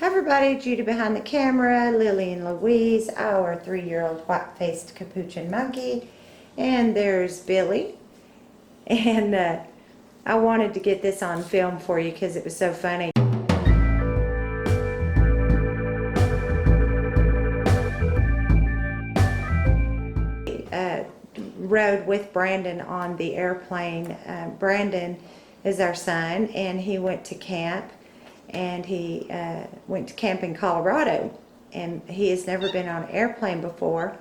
Hi everybody, Judy behind the camera, Lillian Louise, our 3-year-old white-faced capuchin monkey, and there's Billy. And I wanted to get this on film for you because it was so funny. Rode with Brandon on the airplane. Brandon is our son, and he went to camp. And he went to camp in Colorado, and he has never been on an airplane before,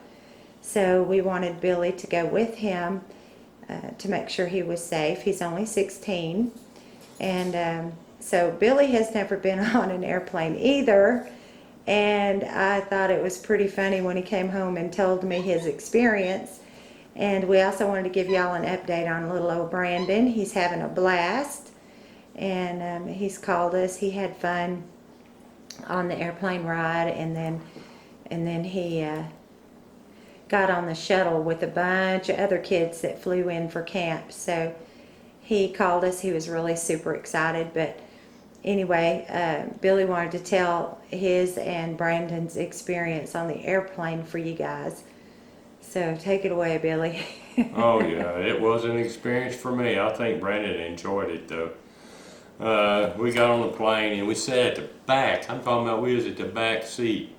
so we wanted Billy to go with him to make sure he was safe. He's only 16, and so Billy has never been on an airplane either, and I thought it was pretty funny when he came home and told me his experience. And we also wanted to give y'all an update on little old Brandon. He's having a blast. And he's called us. He had fun on the airplane ride, and then he got on the shuttle with a bunch of other kids that flew in for camp. So he called us. He was really super excited. But anyway, Billy wanted to tell his and Brandon's experience on the airplane for you guys. So take it away, Billy. Oh yeah, it was an experience for me. I think Brandon enjoyed it though. We got on the plane and we sat at the back. I'm talking about we was at the back seat.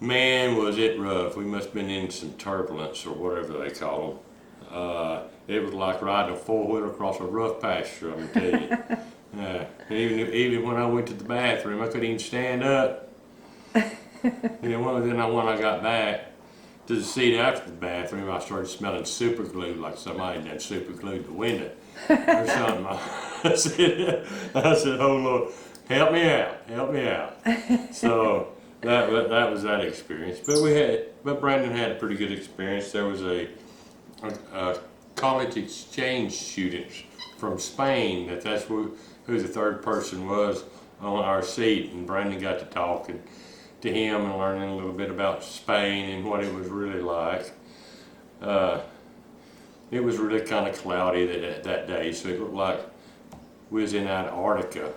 Man, was it rough. We must have been in some turbulence or whatever they call them. It was like riding a four-wheeler across a rough pasture, I'm going to tell you. Even when I went to the bathroom, I couldn't even stand up. Then when I got back to the seat after the bathroom, I started smelling super glue, like somebody done super glued the window or something. I said, oh Lord, help me out. So that was that experience. But Brandon had a pretty good experience. There was a college exchange student from Spain. That's who the third person was on our seat, and Brandon got to talking to him and learning a little bit about Spain and what it was really like. It was really kind of cloudy that day, so it looked like we was in Antarctica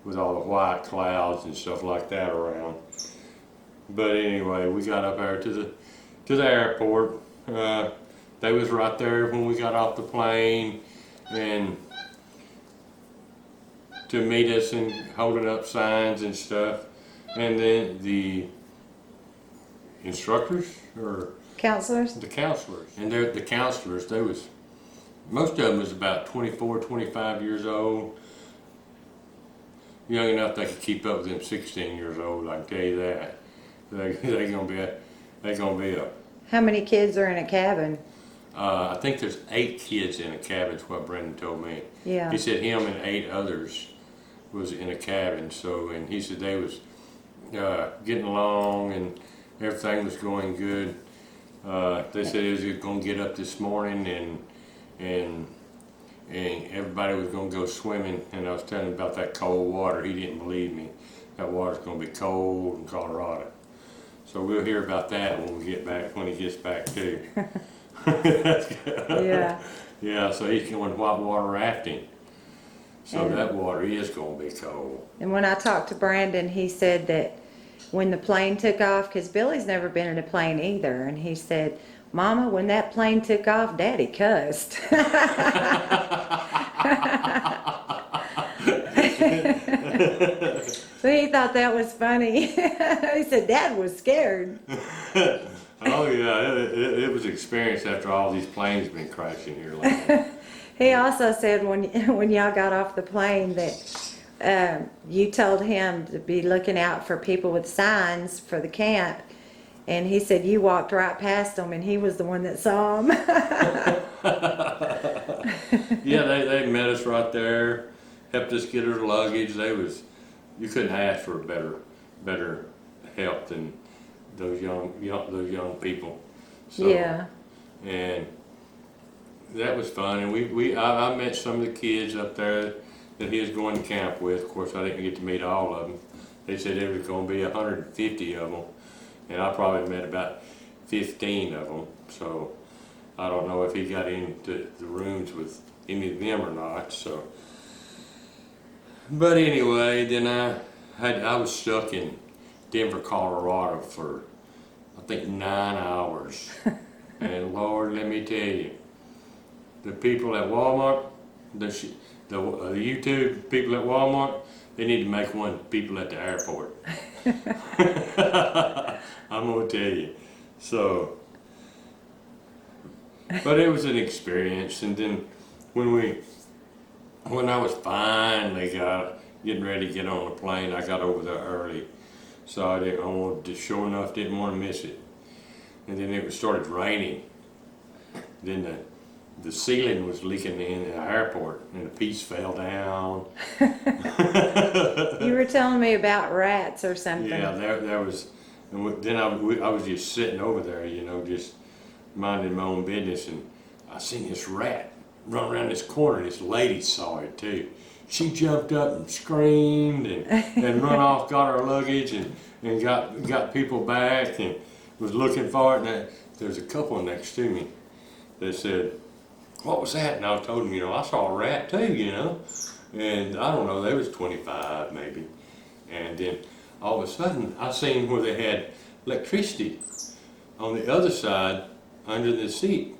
with all the white clouds and stuff like that around. But anyway, we got up there to the airport. They was right there when we got off the plane and to meet us and holding up signs and stuff. And then the instructors or Counselors? the counselors. And the counselors, most of them was about 24, 25 years old. Young enough they could keep up with them 16 years old, I can tell you that. They're gonna be a. How many kids are in a cabin? I think there's 8 kids in a cabin, is what Brendan told me. Yeah. He said him and 8 others was in a cabin, and he said they was getting along and everything was going good. They said he was going to get up this morning and everybody was going to go swimming, and I was telling him about that cold water. He didn't believe me. That water's going to be cold in Colorado. So we'll hear about that when he gets back too. Yeah. Yeah, so he's going whitewater rafting. So that water is going to be cold. And when I talked to Brandon, he said that when the plane took off, because Billy's never been in a plane either, and he said, Mama, when that plane took off, Daddy cussed. So he thought that was funny. He said Dad was scared. Oh yeah, it was an experience after all these planes been crashing here lately. He also said when y'all got off the plane that you told him to be looking out for people with signs for the camp, and he said you walked right past them and he was the one that saw them. Yeah, they met us right there, helped us get our luggage. You couldn't ask for better help than those young people. So, yeah. And that was fun, and I met some of the kids up there that he was going to camp with. Of course, I didn't get to meet all of them. They said there was going to be 150 of them, and I probably met about 15 of them. So I don't know if he got into the rooms with any of them or not. So, but anyway, then I was stuck in Denver, Colorado for, I think, 9 hours. And Lord, let me tell you, the people at Walmart, the YouTube people at Walmart, they need to make one people at the airport. I'm gonna tell you. So, but it was an experience. And then when I was finally getting ready to get on the plane, I got over there early. So I wanted to, sure enough, didn't want to miss it. And then it started raining. Then the ceiling was leaking in the airport, and a piece fell down. You were telling me about rats or something. Yeah, there was. And then I was just sitting over there, you know, just minding my own business, and I seen this rat run around this corner. This lady saw it too. She jumped up and screamed and run off, got her luggage, and got people back, and was looking for it. And there's a couple next to me that said, "What was that?" And I told them, you know, I saw a rat too, you know. And I don't know, they was 25 maybe. And then all of a sudden, I seen where they had electricity on the other side under the seat.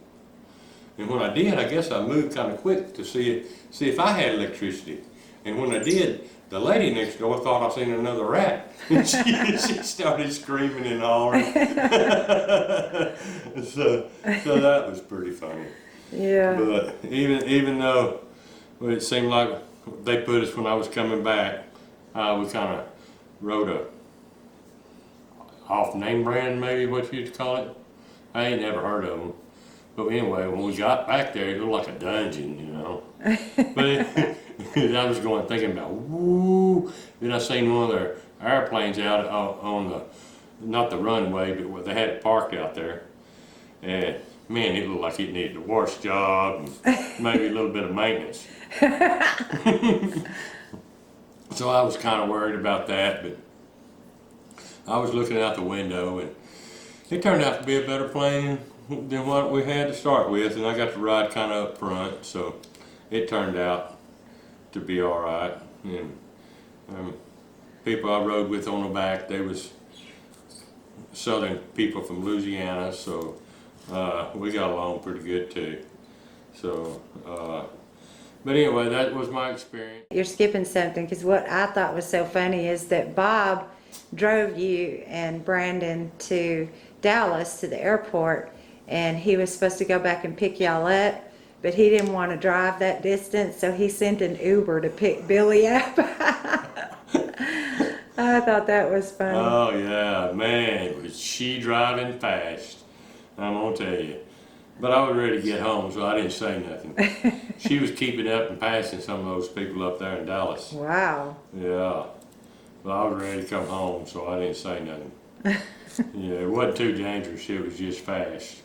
And when I did, I guess I moved kind of quick to see if I had electricity. And when I did, the lady next door thought I seen another rat. And she started screaming and hollering. So that was pretty funny. Yeah. But even though it seemed like they put us when I was coming back, we kind of rode a off name brand, maybe what you'd call it. I ain't never heard of them. But anyway, when we got back there, it looked like a dungeon, you know. But I was thinking about, woo. Then I seen one of their airplanes out on the, not the runway, but where they had it parked out there. And man, it looked like it needed a wash job and maybe a little bit of maintenance. So I was kind of worried about that, but I was looking out the window, and it turned out to be a better plane than what we had to start with, and I got to ride kind of up front, so it turned out to be all right. And people I rode with on the back, they was southern people from Louisiana, so we got along pretty good too. So, but anyway, that was my experience. You're skipping something, because what I thought was so funny is that Bob drove you and Brandon to Dallas to the airport, and he was supposed to go back and pick y'all up, but he didn't want to drive that distance, so he sent an Uber to pick Billy up. I thought that was funny. Oh yeah, man, was she driving fast, I'm gonna tell you. But I was ready to get home, so I didn't say nothing. She was keeping up and passing some of those people up there in Dallas. Wow. Yeah. But I was ready to come home, so I didn't say nothing. Yeah, it wasn't too dangerous, it was just fast.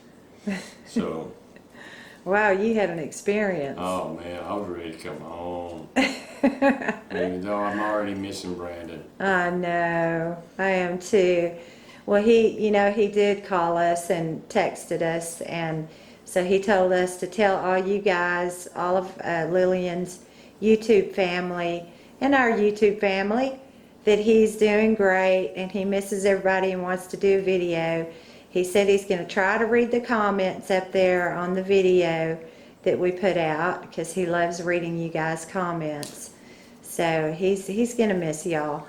So. Wow, you had an experience. Oh man, I was ready to come home. Even though I'm already missing Brandon. I know, I am too. Well, he did call us and texted us, and so he told us to tell all you guys, all of Lillian's YouTube family and our YouTube family, that he's doing great and he misses everybody and wants to do a video. He said he's going to try to read the comments up there on the video that we put out, because he loves reading you guys' comments. So he's going to miss y'all.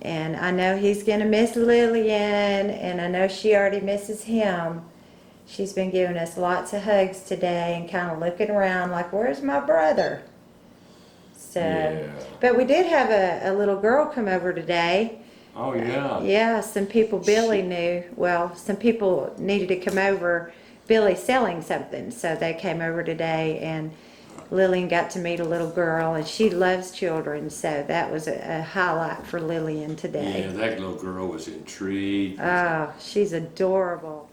And I know he's going to miss Lillian, and I know she already misses him. She's been giving us lots of hugs today and kind of looking around like, where's my brother? So, Yeah. But we did have a little girl come over today. Oh yeah. Yeah, some people Billy knew. Well, some people needed to come over. Billy's selling something, so they came over today, and Lillian got to meet a little girl, and she loves children, so that was a highlight for Lillian today. Yeah, that little girl was intrigued. Oh, she's adorable.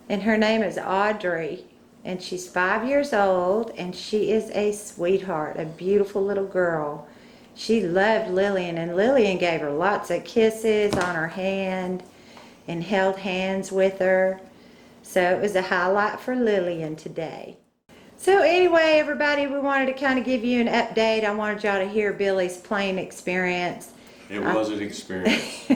And her name is Audrey, and she's 5 years old, and she is a sweetheart, a beautiful little girl. She loved Lillian, and Lillian gave her lots of kisses on her hand and held hands with her. So it was a highlight for Lillian today. So anyway, everybody, we wanted to kind of give you an update. I wanted y'all to hear Billy's plane experience. It was an experience.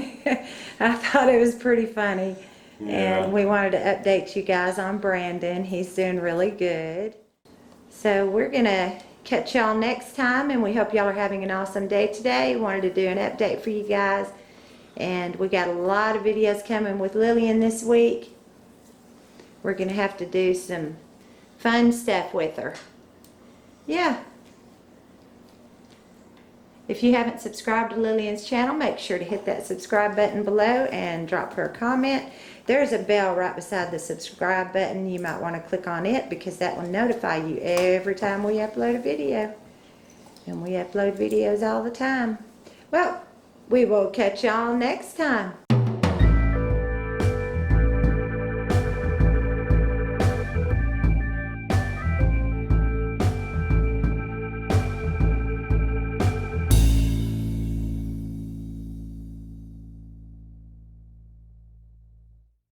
I thought it was pretty funny. Yeah. And we wanted to update you guys on Brandon. He's doing really good. So we're going to catch y'all next time, and we hope y'all are having an awesome day today. Wanted to do an update for you guys. And we got a lot of videos coming with Lillian this week. We're going to have to do some fun stuff with her. Yeah. If you haven't subscribed to Lillian's channel, make sure to hit that subscribe button below and drop her a comment. There's a bell right beside the subscribe button. You might want to click on it because that will notify you every time we upload a video. And we upload videos all the time. Well, we will catch y'all next time.